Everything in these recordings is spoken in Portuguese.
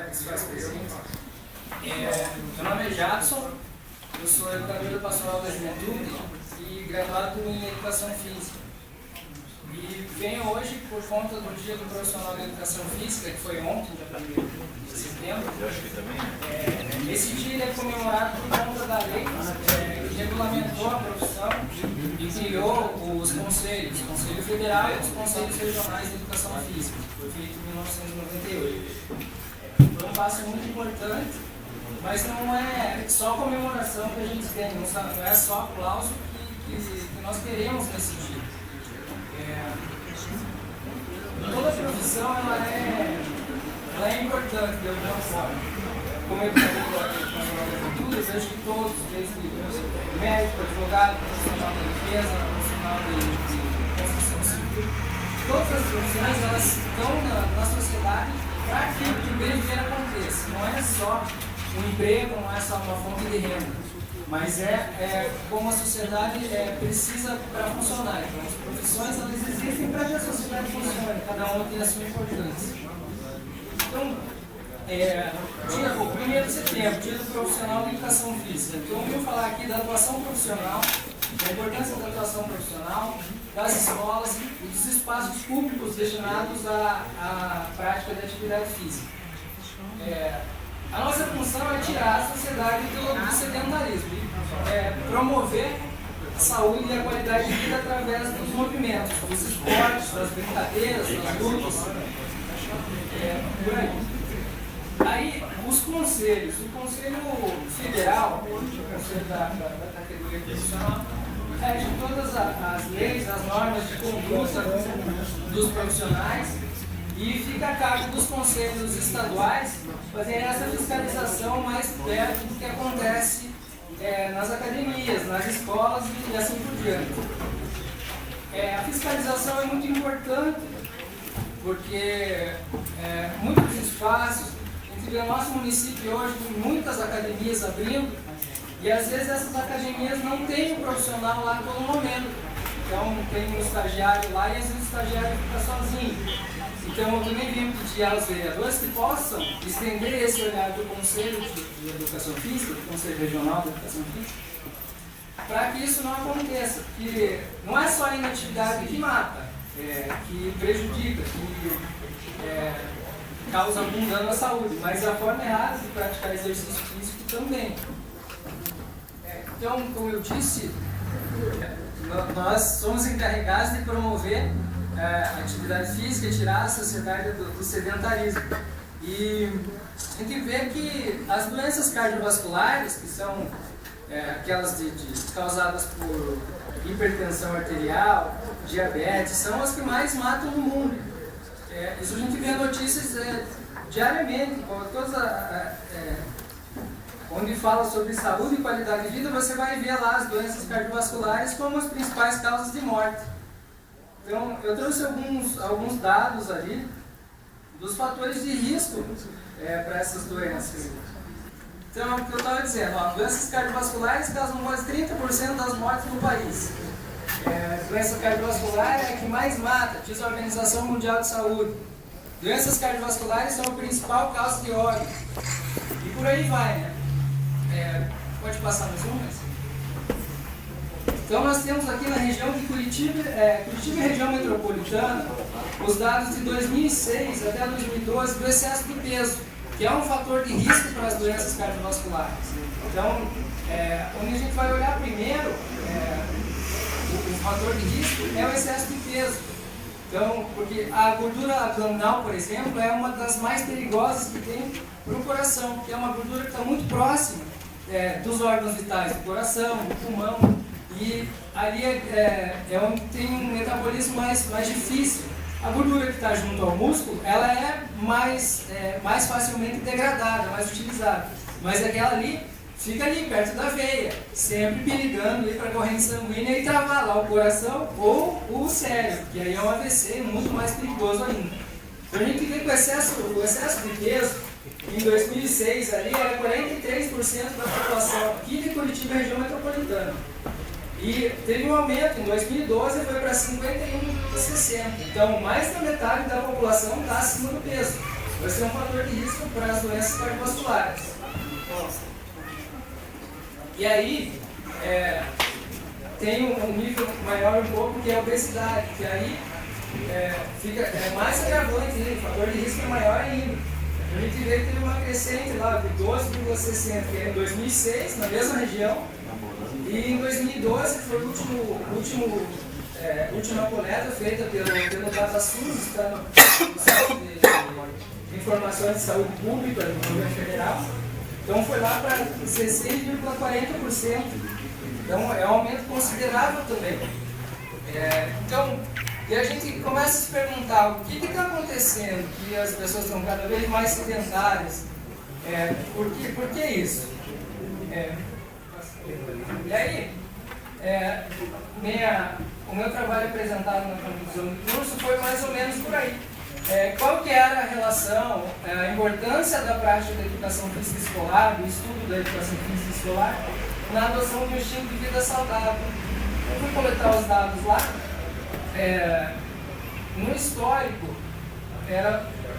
que se faz presente. Meu nome é Jadson, eu sou educador pastoral da juventude e graduado em Educação Física. E venho hoje por conta do Dia do Profissional de Educação Física, que foi ontem, dia 1º de setembro. Eu acho que também. Esse dia é comemorado por conta da lei que regulamentou a profissão e criou os conselhos, o Conselho Federal e os Conselhos Regionais de Educação Física. Foi feito em 1998. Foi um passo muito importante, mas não é só comemoração que a gente tem, não é só aplauso que nós queremos nesse dia. Toda profissão ela é importante de alguma forma. Como educador de tudo, eu vejo que todos, desde médico, advogado, profissional de defesa, profissional de construção civil, todas as profissões elas estão na sociedade para que o bem viver aconteça. Não é só um emprego, não é só uma fonte de renda. Mas como a sociedade precisa para funcionar. Então, as profissões elas existem para que a sociedade funcione, cada uma tem a sua importância. Então, o 1º de setembro, Dia do Profissional de Educação Física. Então, eu vou falar aqui da atuação profissional, da importância da atuação profissional, das escolas e dos espaços públicos destinados à prática de atividade física. A nossa função é tirar a sociedade do sedentarismo, promover a saúde e a qualidade de vida através dos movimentos, dos esportes, das brincadeiras, das lutas, por aí. Aí, os conselhos, o Conselho Federal, o Conselho da categoria profissional, rege todas as leis, as normas de conduta dos profissionais e fica a cargo dos conselhos estaduais fazer essa fiscalização mais perto do que acontece nas academias, nas escolas e assim por diante. A fiscalização é muito importante porque muitos espaços, inclusive no nosso município hoje tem muitas academias abrindo e às vezes essas academias não têm um profissional lá todo momento. Então tem um estagiário lá e às vezes o estagiário fica sozinho. Então, eu também venho pedir aos vereadores que possam estender esse olhar do Conselho de Educação Física, do Conselho Regional de Educação Física, para que isso não aconteça. Porque não é só a inatividade que mata, que prejudica, que causa algum dano à saúde, mas a forma errada de praticar exercício físico também. Então, como eu disse, nós somos encarregados de promover a atividade física e tirar a sociedade do sedentarismo. E a gente vê que as doenças cardiovasculares, que são aquelas causadas por hipertensão arterial, diabetes, são as que mais matam no mundo. Isso a gente vê notícias diariamente, onde fala sobre saúde e qualidade de vida, você vai ver lá as doenças cardiovasculares como as principais causas de morte. Então, eu trouxe alguns dados ali dos fatores de risco para essas doenças. Então, o que eu estava dizendo, doenças cardiovasculares causam quase 30% das mortes no país. Doença cardiovascular é a que mais mata, diz a Organização Mundial de Saúde. Doenças cardiovasculares são a principal causa de óbito. E por aí vai, né? Pode passar mais uma? Então nós temos aqui na região de Curitiba e região metropolitana, os dados de 2006 até 2012 do excesso de peso, que é um fator de risco para as doenças cardiovasculares. Então, onde a gente vai olhar primeiro, o fator de risco é o excesso de peso. Então, porque a gordura abdominal, por exemplo, é uma das mais perigosas que tem para o coração, que é uma gordura que está muito próxima dos órgãos vitais, do coração, do pulmão. E ali onde tem um metabolismo mais difícil. A gordura que está junto ao músculo, ela é mais facilmente degradada, mais utilizada. Mas aquela ali, fica ali perto da veia, sempre perigando para a corrente sanguínea e travar lá o coração ou o cérebro, que aí é um AVC muito mais perigoso ainda. Então a gente vê que o excesso de peso, em 2006 ali, era 43% da população aqui de Curitiba e região metropolitana. E teve um aumento, em 2012 foi para 51,60. Então, mais da metade da população está acima do peso. vai ser um fator de risco para as doenças cardiovasculares. E aí, tem um nível maior um pouco que é a obesidade, que aí fica mais agravante, o fator de risco é maior ainda. A gente vê que teve uma crescente lá de 12,60, que é em 2006, na mesma região, e em 2012, que foi a última coleta feita pelo DataSUS, está no site de informações de saúde pública do governo federal. Então foi lá para 16,40%. Então é um aumento considerável também. Então, e a gente começa a se perguntar o que está acontecendo, que as pessoas estão cada vez mais sedentárias. Por que isso? E aí, o meu trabalho apresentado na conclusão do curso foi mais ou menos por aí. Qual que era a relação, a importância da prática da educação física escolar, do estudo da educação física escolar, na adoção de um estilo de vida saudável. Eu fui coletar os dados lá. No histórico,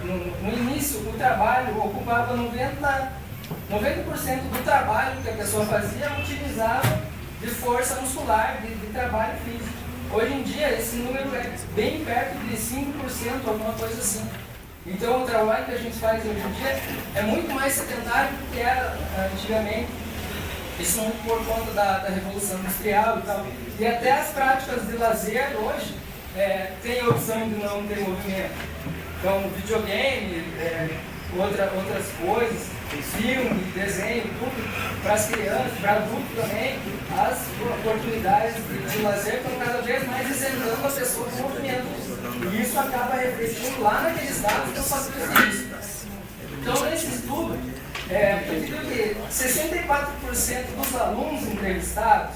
no início, o trabalho ocupava 90% do trabalho que a pessoa fazia, utilizava de força muscular, de trabalho físico. Hoje em dia, esse número é bem perto de 5%, alguma coisa assim. Então, o trabalho que a gente faz hoje em dia é muito mais sedentário do que era antigamente. Isso muito por conta da Revolução Industrial e tal. E até as práticas de lazer hoje tem a opção de não ter movimento. Então, videogame, outras coisas, filme, desenho, tudo, para as crianças, para adultos também, as oportunidades de lazer estão cada vez mais isentando a pessoa do movimento. E isso acaba refletindo lá naqueles dados que eu faço isso. Então, nesse estudo, eu digo que 64% dos alunos entrevistados,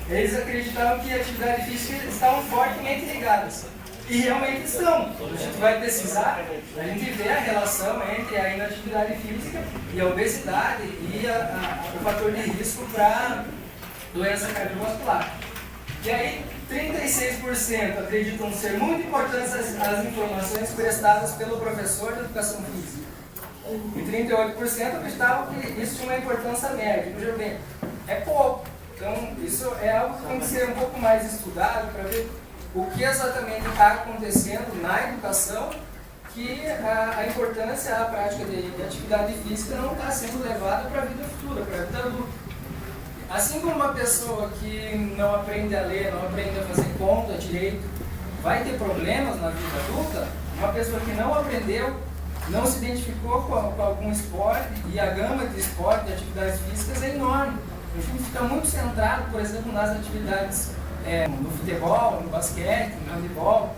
eles acreditavam que a atividade física estavam fortemente ligadas. E realmente estão. A gente vai pesquisar, a gente vê a relação entre a inatividade física e a obesidade e o fator de risco para doença cardiovascular. E aí, 36% acreditam ser muito importantes as informações prestadas pelo professor de educação física. E 38% acreditavam que isso tinha uma importância média. Veja bem, é pouco. Então, isso é algo que tem que ser um pouco mais estudado para ver o que exatamente está acontecendo na educação, que a importância, a prática de atividade física não está sendo levada para a vida futura, para a vida adulta. Assim como uma pessoa que não aprende a ler, não aprende a fazer conta direito, vai ter problemas na vida adulta, uma pessoa que não aprendeu, não se identificou com algum esporte, e a gama de esporte, de atividades físicas é enorme. A gente fica muito centrado, por exemplo, nas atividades no futebol, no basquete, no handebol,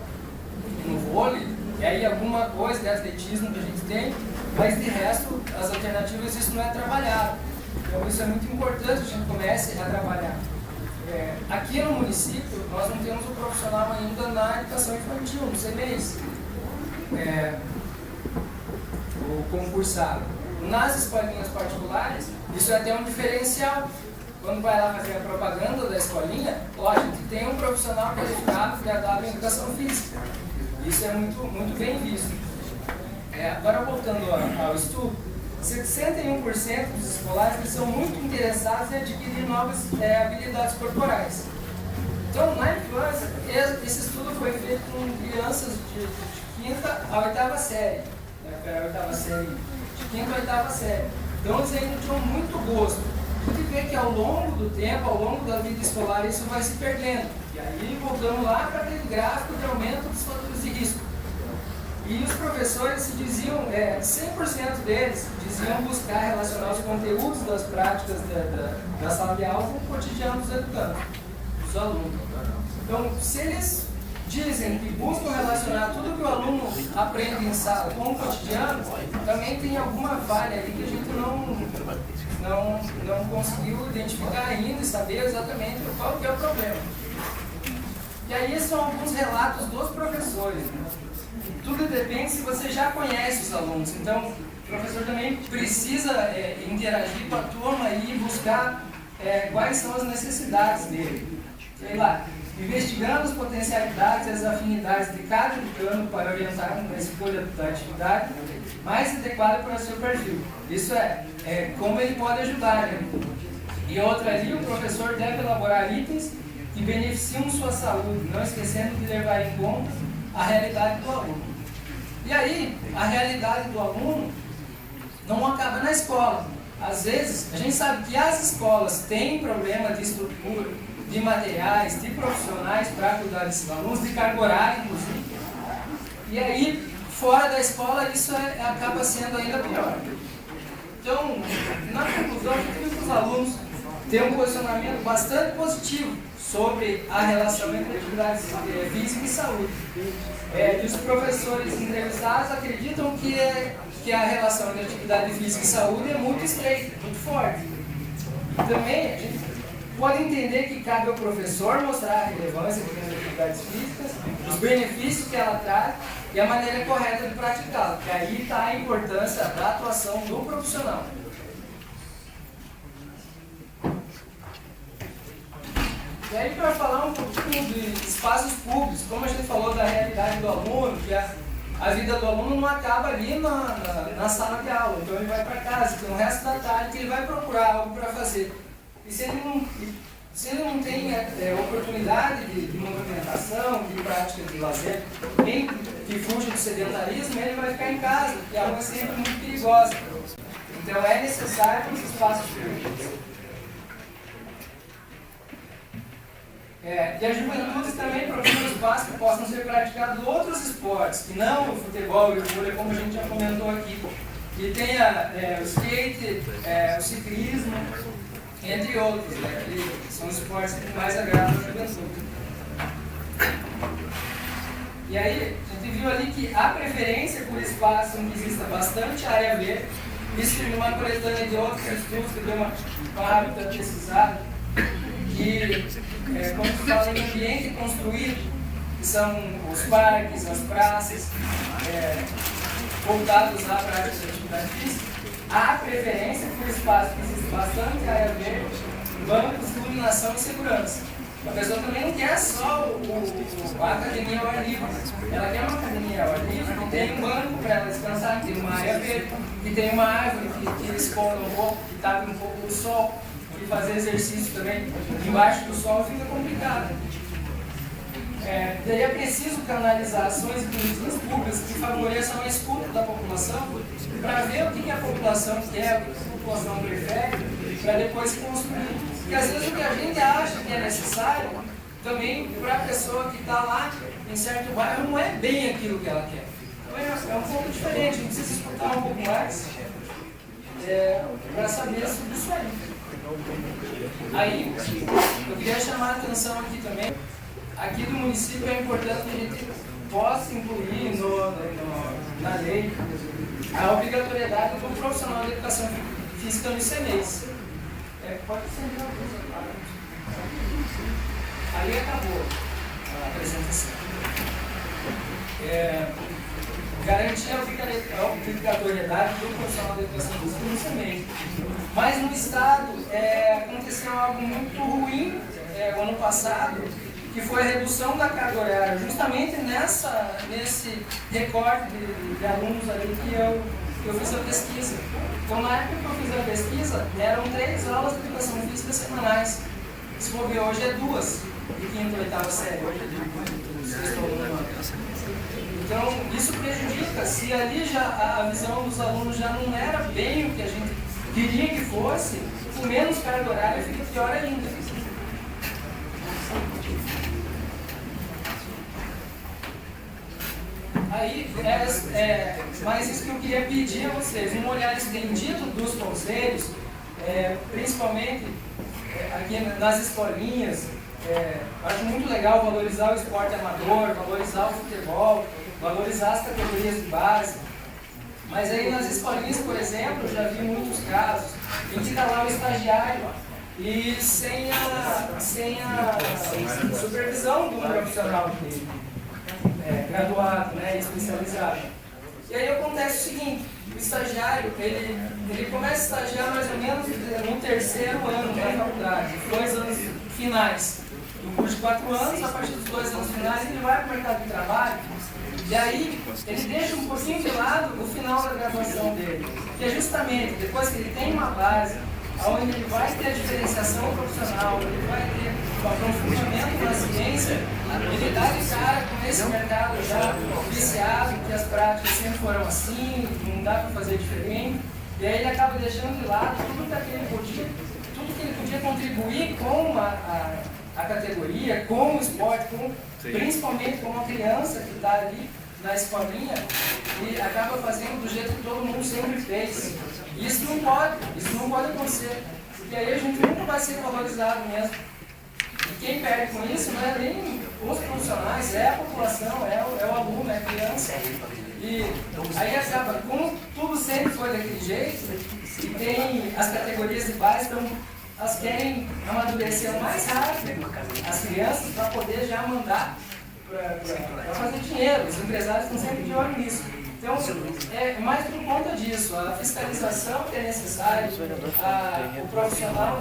no vôlei, e aí alguma coisa de atletismo que a gente tem, mas de resto, as alternativas, isso não é trabalhado. Então isso é muito importante que a gente comece a trabalhar. Aqui no município, nós não temos um profissional ainda na educação infantil, no CMEIs, o concursado. Nas escolinhas particulares, isso é até um diferencial. Quando vai lá fazer a propaganda da escolinha, a gente tem um profissional qualificado que é dado em educação física. Isso é muito bem visto. Agora, voltando ao estudo, 61% dos escolares eles são muito interessados em adquirir novas habilidades corporais. Então, na infância, esse estudo foi feito com crianças de 5ª a 8ª série. De 5ª a 8ª série. Então, eles ainda tinham muito gosto. A gente vê que ao longo do tempo, ao longo da vida escolar, isso vai se perdendo. E aí voltamos lá para aquele gráfico de aumento dos fatores de risco. E os professores se diziam, 100% deles diziam buscar relacionar os conteúdos das práticas da sala de aula com o cotidiano dos educandos, dos alunos. Então, se eles dizem que buscam relacionar tudo que o aluno aprende em sala com o cotidiano, também tem alguma falha aí que a gente não conseguiu identificar ainda e saber exatamente qual que é o problema. E aí são alguns relatos dos professores. Tudo depende se você já conhece os alunos. Então, o professor também precisa interagir com a turma e buscar quais são as necessidades dele. Sei lá, investigando as potencialidades e as afinidades de cada decano para orientar na escolha da atividade mais adequada para o seu perfil. Isso é como ele pode ajudar, né? E outra ali, o professor deve elaborar itens que beneficiam sua saúde, não esquecendo de levar em conta a realidade do aluno. E aí, a realidade do aluno não acaba na escola. Às vezes, a gente sabe que as escolas têm problema de estrutura, de materiais, de profissionais para cuidar desses alunos, de carga horária, inclusive. E aí, fora da escola, isso acaba sendo ainda pior. Então, na conclusão, a gente viu que os alunos têm um posicionamento bastante positivo sobre a relação entre atividade física e saúde. E os professores entrevistados acreditam que a relação entre atividade física e saúde é muito estreita, muito forte. E também a gente pode entender que cabe ao professor mostrar a relevância das atividades físicas, os benefícios que ela traz e a maneira correta de praticá-la, que aí está a importância da atuação do profissional. E aí, para falar um pouquinho de espaços públicos, como a gente falou da realidade do aluno, que a vida do aluno não acaba ali na sala de aula, então ele vai para casa, tem o resto da tarde que ele vai procurar algo para fazer. E se ele não tem oportunidade de movimentação, de prática de lazer, nem que fuja do sedentarismo, ele vai ficar em casa, que é algo sempre muito perigosa. Então é necessário os espaços públicos. E a juventude também procura espaços que possam ser praticados outros esportes, que não o futebol e o vôlei, como a gente já comentou aqui. Que tenha o skate, o ciclismo, entre outros, né, que são os esportes que mais agradam a juventude. E aí, a gente viu ali que há preferência por espaços onde exista bastante área verde, isso numa coletânea de outros estudos que deu uma rápida pesquisada, que, como se fala em ambiente construído, que são os parques, as praças, voltados à prática de atividade física, há preferência por espaços que existe bastante área verde, bancos, iluminação e segurança. A pessoa também não quer só a academia ao ar livre, ela quer uma academia ao ar livre que tem um banco para ela descansar, que tem uma área verde, que tem uma árvore que esconda um pouco, que tape um pouco o sol, e fazer exercício também embaixo do sol fica complicado. Daí é preciso canalizar ações e políticas públicas que favoreçam a escuta da população para ver o que a população quer, o que a população prefere, para depois construir. Porque às vezes o que a gente acha que é necessário, também para a pessoa que está lá em certo bairro, não é bem aquilo que ela quer. Então é um pouco diferente, a gente precisa escutar um pouco mais para saber sobre isso aí. Aí, eu queria chamar a atenção aqui também. Aqui do município é importante que a gente possa incluir na lei a obrigatoriedade do profissional de educação física no ICMEIs. Pode ser aí acabou a apresentação. Garantir a obrigatoriedade do profissional de educação física no ICMEIs. Mas no estado aconteceu algo muito ruim o ano passado, que foi a redução da carga horária, justamente nesse recorte de alunos ali que eu fiz a pesquisa. Então, na época que eu fiz a pesquisa, eram 3 aulas de educação física semanais. Se for ver, hoje é 2, de 5ª e 8ª série, hoje é de 6º ano. Então, isso prejudica. Se ali já a visão dos alunos já não era bem o que a gente queria que fosse, com menos carga horária fica pior ainda. Aí, mas isso que eu queria pedir a vocês, um olhar estendido dos conselhos, principalmente aqui nas escolinhas. Acho muito legal valorizar o esporte amador, valorizar o futebol, valorizar as categorias de base. Mas aí nas escolinhas, por exemplo, eu já vi muitos casos em que está lá o estagiário e sem a supervisão do profissional dele. Graduado, especializado. E aí acontece o seguinte, o estagiário, ele começa a estagiar mais ou menos no 3º ano da faculdade, 2 anos finais. do curso de 4 anos, a partir dos 2 anos finais, ele vai para o mercado de trabalho, e aí ele deixa um pouquinho de lado o final da graduação dele, que é justamente depois que ele tem uma base, onde ele vai ter a diferenciação profissional, ele vai ter o aprofundamento na ciência, ele dá de cara com esse mercado já viciado, que as práticas sempre foram assim, não dá para fazer diferente, e aí ele acaba deixando de lado tudo que ele podia contribuir com a categoria, com o esporte, principalmente com uma criança que está ali na escolinha e acaba fazendo do jeito que todo mundo sempre fez. Isso não pode acontecer, porque aí a gente nunca vai ser valorizado mesmo. E quem perde com isso não é nem os profissionais, é a população, é o aluno, é a criança. E aí acaba, como tudo sempre foi daquele jeito, e tem as categorias de base, então elas querem amadurecer o mais rápido as crianças para poder já mandar para fazer dinheiro. Os empresários estão sempre de olho nisso. Então, é mais por conta disso, a fiscalização que é necessária, o profissional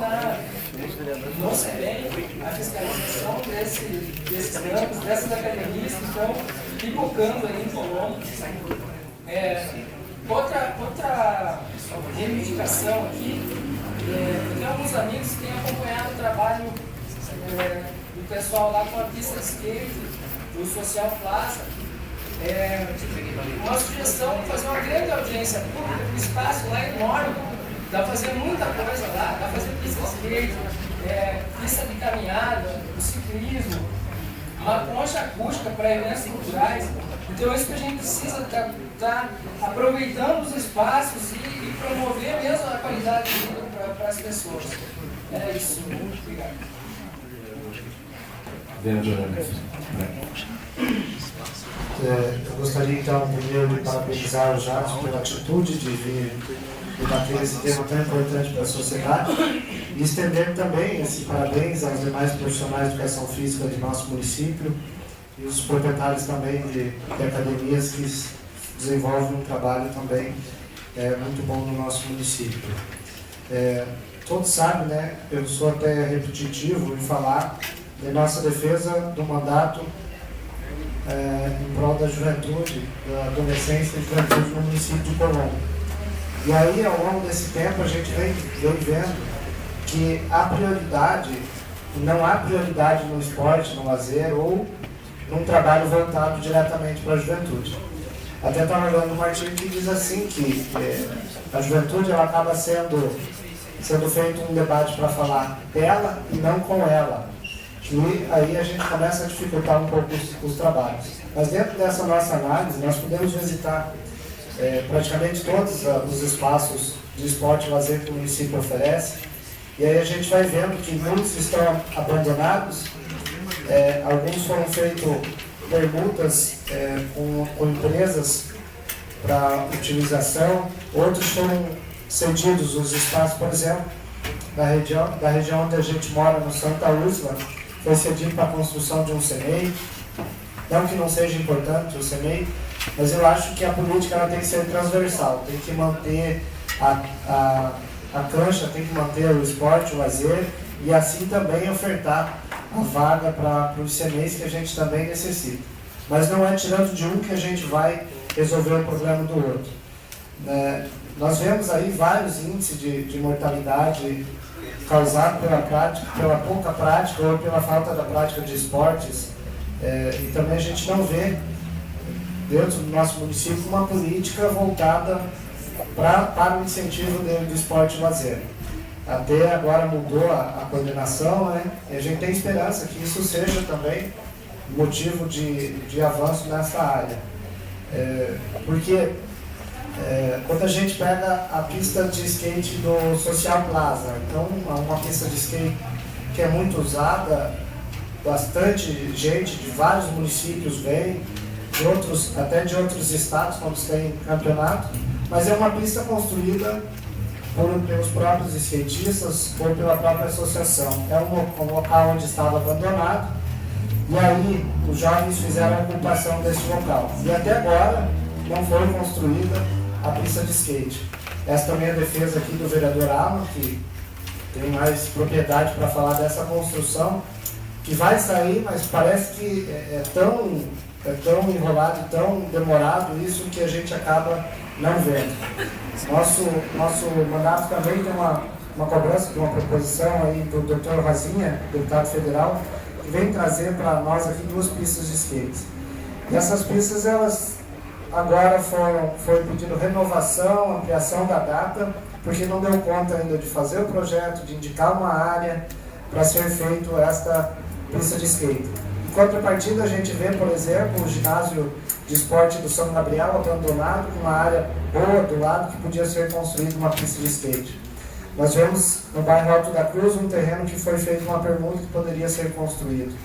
no CBEM, a fiscalização desses campos, dessas academias que estão pipocando aí em Colombo. Outra reivindicação aqui, eu tenho alguns amigos que têm acompanhado o trabalho do pessoal lá com a pista de skate, do Social Plaza. Uma sugestão de fazer uma grande audiência pública, o espaço lá é enorme, dá para fazer muita coisa lá, dá para fazer pista de skate, pista de caminhada, o ciclismo, uma concha acústica para eventos culturais. Então é isso que a gente precisa estar aproveitando os espaços e promover mesmo a qualidade de vida para as pessoas. É isso. Muito obrigado. Eu gostaria então primeiro de parabenizar o Jadson pela atitude de vir debater esse tema tão importante para a sociedade e estender também esse parabéns aos demais profissionais de educação física de nosso município e os proprietários também de academias que desenvolvem um trabalho também muito bom no nosso município. Todos sabem, né, eu sou até repetitivo em falar de nossa defesa do mandato em prol da juventude, da adolescência e juventude no município de Colombo. E aí, ao longo desse tempo, a gente vem vendo que não há prioridade no esporte, no lazer ou num trabalho voltado diretamente para a juventude. Até estava lendo um artigo que diz assim que a juventude ela acaba sendo feito um debate para falar dela e não com ela. E aí a gente começa a dificultar um pouco os trabalhos. Mas dentro dessa nossa análise, nós podemos visitar praticamente todos os espaços de esporte e lazer que o município oferece. E aí a gente vai vendo que muitos estão abandonados, alguns foram feitos permutas com empresas para utilização, outros foram cedidos os espaços, por exemplo, da região onde a gente mora, no Santa Úrsula, foi cedido para a construção de um CEMEI. Não que não seja importante o CEMEI, mas eu acho que a política ela tem que ser transversal, tem que manter a cancha, tem que manter o esporte, o lazer, e assim também ofertar a vaga para os CEMEIs que a gente também necessita. Mas não é tirando de um que a gente vai resolver o problema do outro. Nós vemos aí vários índices de mortalidade causado pela pouca prática ou pela falta da prática de esportes, e também a gente não vê dentro do nosso município uma política voltada para o incentivo do esporte e lazer. Até agora mudou a coordenação, né? E a gente tem esperança que isso seja também motivo de avanço nessa área. Porque quando a gente pega a pista de skate do Social Plaza, então é uma pista de skate que é muito usada, bastante gente de vários municípios vem, até de outros estados quando tem campeonato, mas é uma pista construída pelos próprios skatistas ou pela própria associação. É um local onde estava abandonado e aí os jovens fizeram a ocupação desse local. E até agora não foi construída a pista de skate. Essa também é a defesa aqui do vereador Alan, que tem mais propriedade para falar dessa construção, que vai sair, mas parece que é tão enrolado, tão demorado isso que a gente acaba não vendo. Nosso mandato também tem uma cobrança de uma proposição aí do Dr. Rosinha, deputado federal, que vem trazer para nós aqui 2 pistas de skate. E essas pistas, elas agora foi pedindo renovação, ampliação da data, porque não deu conta ainda de fazer o projeto, de indicar uma área para ser feito esta pista de skate. Em contrapartida, a gente vê, por exemplo, o ginásio de esporte do São Gabriel abandonado, com uma área boa do lado que podia ser construída uma pista de skate. Nós vemos no bairro Alto da Cruz um terreno que foi feito uma permuta que poderia ser construído.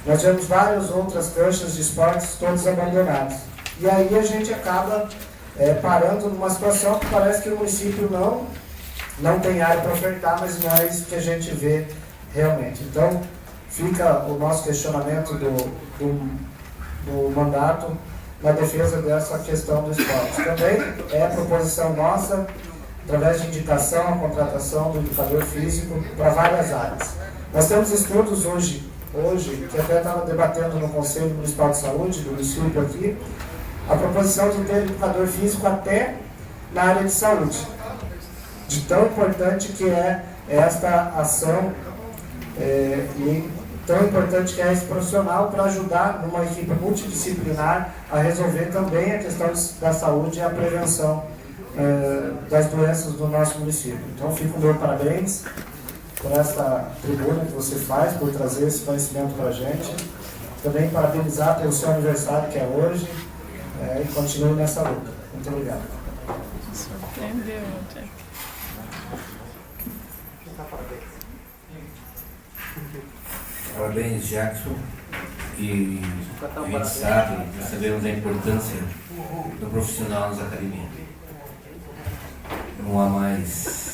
Nós vemos várias outras canchas de esportes todos abandonados. E aí a gente acaba parando numa situação que parece que o município não tem área para ofertar, mas não é isso que a gente vê realmente. Então, fica o nosso questionamento do mandato na defesa dessa questão do esporte. Também é proposição nossa, através de indicação, a contratação do educador físico para várias áreas. Nós temos estudos hoje, que até estava debatendo no Conselho Municipal de Saúde, do município aqui, a proposição de ter educador físico até na área de saúde. De tão importante que é esta ação e tão importante que é esse profissional para ajudar numa equipe multidisciplinar a resolver também a questão da saúde e a prevenção das doenças do nosso município. Então, fico meu parabéns por essa tribuna que você faz, por trazer esse conhecimento para a gente. Também parabenizar pelo seu aniversário, que é hoje, e continue nessa luta. Muito obrigado. Surpreendeu até. Parabéns, Jackson. E a gente sabe, nós sabemos a importância do profissional nas academias. Não há mais